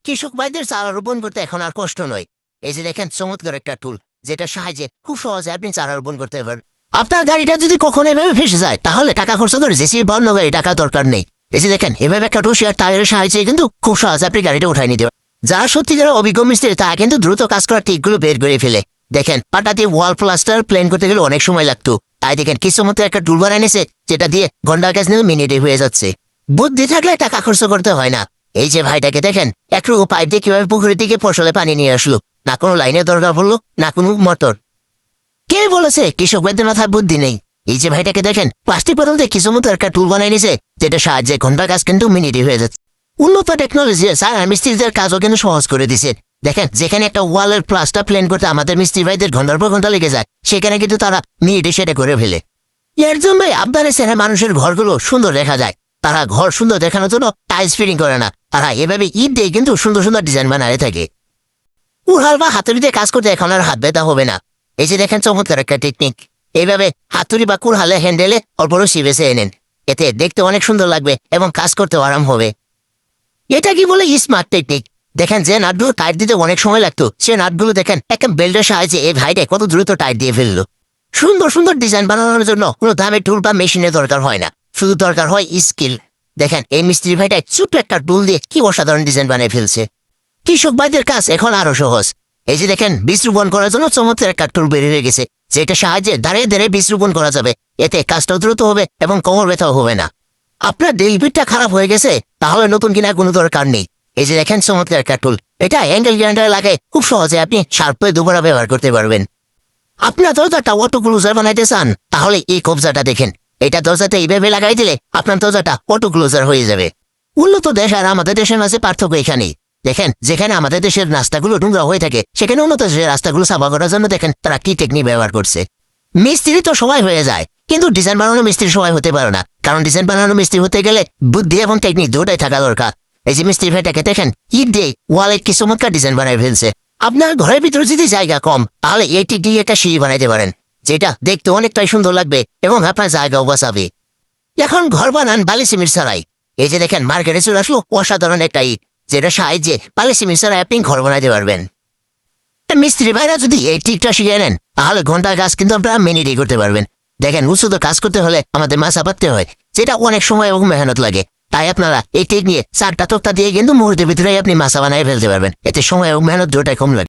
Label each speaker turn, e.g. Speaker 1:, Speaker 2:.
Speaker 1: কৃষক ভাইদের চারা রোপণ করতে এখন আর কষ্ট নয়। এই যে দেখেন চমৎকার একটা টুল, যেটা সাহায্যে খুব সহজে আপনি চারা রোপণ করতে পারেন। আপনার গাড়িটা যদি কখনো এভাবে ফেসে যায়, তাহলে টাকা খরচ করে জেসিবি বন্য গাড়ি টাকা দরকার নেই। এই যে দেখেন এভাবে একটা রশি আর টায়ারের সাহায্যে কিন্তু খুব সহজে আপনি গাড়িটা উঠাই নিতে পারেন। যারা সত্যিকার অভিজ্ঞ মিস্ত্রি, তারা কিন্তু দ্রুত কাজ করার টিকগুলো বের করে ফেলে। দেখেন পাটা দিয়ে ওয়াল প্লাস্টার প্লেন করতে গেলে অনেক সময় লাগতো, তাই দেখেন কিছু মতো একটা টুল বানায় নিয়েছে, যেটা দিয়ে ঘন্টার কাজ নিয়ে মিনিটে হয়ে যাচ্ছে। বুদ্ধি থাকলে টাকা খরচ করতে হয় না। এই যে ভাইটাকে দেখেন একটু পাইপ দিয়ে কিভাবে পুকুরের দিকে ফসলে পানি নিয়ে আসলো, না কোনো লাইনের দরকার পড়লো, না কোনো মোটর। কে বলেছে কৃষক ভাইদের মাথায় বুদ্ধি নেই? এই যে ভাইটাকে দেখেন প্লাস্টিক বোতল দিয়ে কিছু মতো একটা টুল বানাই নিছে, যেটা সাহায্যে ঘন্টার কাজ কিন্তু মিনিটে হয়ে যাচ্ছে। উন্নত টেকনোলজি মিস্ত্রিদের কাজও কিন্তু সহজ করে দিছে। দেখেন যেখানে একটা ওয়ালের প্লাস্টার প্লেন করতে আমাদের মিস্ত্রি ভাইদের ঘন্টার পর ঘন্টা লেগে যায়, সেখানে কিন্তু তারা মিনিটে সেটা করে ফেলে। এর জন্য আপনার এখানে মানুষের ঘরগুলো সুন্দর দেখা যায়। তারা ঘর সুন্দর দেখানোর জন্য টাইলস ফিটিং করে না, তারা এভাবে ইট দিয়ে কিন্তু সুন্দর সুন্দর ডিজাইন বানায় থাকে। উড়াল বা হাতুড়ি দিয়ে কাজ করতে এখন আর হাত ব্যথা হবে না। এই যে দেখেন চমৎকার একটা টেকনিক, এইভাবে হাতুড়ি বা কুড়ালে হ্যান্ডেলে অল্প রশি বেছে এনেন, এতে দেখতে অনেক সুন্দর লাগবে এবং কাজ করতে আরাম হবে। এটা কি বলে স্মার্ট টেকনিক। দেখেন যে নাটগুলো টাইট দিতে অনেক সময় লাগতো, সে নাটগুলো দেখেন একটা বেল্টের সাহায্যে এই ভাইটা কত দ্রুত টাইট দিয়ে ফেললো। সুন্দর সুন্দর ডিজাইন বানানোর জন্য কোনো দামের টুল বা মেশিনের দরকার হয় না, শুধু দরকার হয় স্কিল। দেখেন এই মিস্ত্রি ভাইটা ছোট্ট একটা টুল দিয়ে কি অসাধারণ ডিজাইন বানিয়ে ফেলছে। কৃষক ভাইদের কাজ এখন আরো সহজ। এই যে দেখেন বীজ রোপণ করার জন্য চমৎকার একটা টুল বের হয়ে গেছে, যেটা সাহায্যে দাঁড়িয়ে দাঁড়িয়ে বীজ রোপণ করা যাবে। এতে কাজটাও দ্রুত হবে এবং কোমর ব্যথাও হবে না। আপনার ডেলিভারিটা খারাপ হয়ে গেছে, তাহলে নতুন কেনার কোনো দরকার নেই। এই যে দেখেন চমৎকার একটা টুল, এটা অ্যাঙ্গেল গ্রাইন্ডার লাগে, খুব সহজে আপনি শার্পে দুবার ব্যবহার করতে পারবেন। আপনার দরজাটা অটো ক্লোজার বানাইতে চান, তাহলে এই কবজাটা দেখেন, এটা দরজাতে এইভাবে লাগাই দিলে আপনার দরজাটা অটো ক্লোজার হয়ে যাবে। উন্নত দেশ আর আমাদের দেশের মাঝে পার্থক্য এখানেই। দেখেন যেখানে আমাদের দেশের রাস্তাগুলো নোংরা হয়ে থাকে, সেখানে উন্নত দেশের রাস্তাগুলো সাফা করার জন্য দেখেন তারা কি টেকনিক ব্যবহার করছে। মিস্ত্রি তো সবাই হয়ে যায়, কিন্তু ডিজাইন বানানো মিস্ত্রি সবাই হতে পারে না, কারণ ডিজাইন বানানো মিস্ত্রি হতে গেলে বুদ্ধি এবং টেকনিক দুটাই থাকা দরকার। এই যে মিস্ত্রি ভাইটাকে দেখেন ইট দিয়ে ওয়ালে কি চমৎকার ডিজাইন বানাই ফেলছে। আপনার ঘরের ভিতরে যদি জায়গা কম, তাহলে এটি দিয়ে একটা সিঁড়ি বানাইতে পারেন, যেটা দেখতে অনেকটাই সুন্দর লাগবে এবং আপনার জায়গাও বাঁচাবে। এখন ঘর বানান বালি সিমেন্ট ছাড়াই। এই যে দেখেন মার্কেটে চলে আসলো অসাধারণ একটা ইট, যেটা সাহায্যে বালি সিমেন্ট ছাড়াই আপনি ঘর বানাইতে পারবেন। মিস্ত্রি ভাইরা যদি এই টিকটা শিখে নেন, তাহলে ঘন্টার কাজ কিন্তু আপনারা মিনিটে করতে পারবেন। দেখেন উচ্চত কাজ করতে হলে আমাদের মাছা পাততে হয়, যেটা অনেক সময় এবং মেহনত লাগে। তাই আপনারা এই টেক নিয়ে 4টা তক্তা দিয়ে কিন্তু মুহূর্তের ভিতরে আপনি মাছা বানিয়ে ফেলতে পারবেন, এতে সময় এবং মেহনত দুটাই কম লাগে।